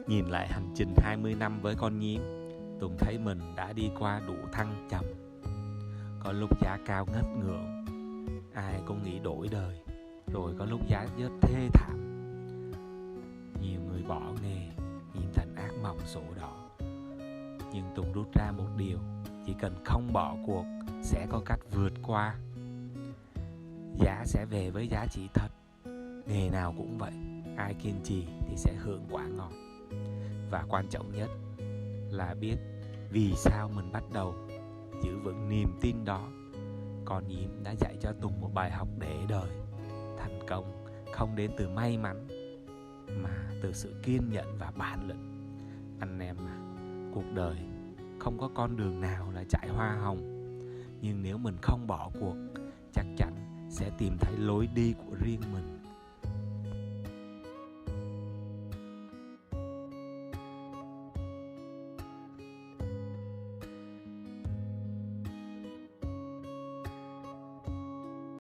Nhìn lại hành trình 20 năm với con nhím, Tùng thấy mình đã đi qua đủ thăng trầm. Có lúc giá cao ngất ngưỡng, ai cũng nghĩ đổi đời. Rồi có lúc giá rớt thê thảm, nhiều người bỏ nghề, nhìn thành ác mộng sổ đỏ. Nhưng Tùng rút ra một điều: chỉ cần không bỏ cuộc, sẽ có cách vượt qua. Giá sẽ về với giá trị thật. Nghề nào cũng vậy, ai kiên trì thì sẽ hưởng quả ngọt. Và quan trọng nhất là biết vì sao mình bắt đầu, giữ vững niềm tin đó. Con nhím đã dạy cho Tùng một bài học để đời. Thành công không đến từ may mắn, mà từ sự kiên nhẫn và bản lĩnh. Anh em à, cuộc đời không có con đường nào là chạy hoa hồng. Nhưng nếu mình không bỏ cuộc, chắc chắn sẽ tìm thấy lối đi của riêng mình.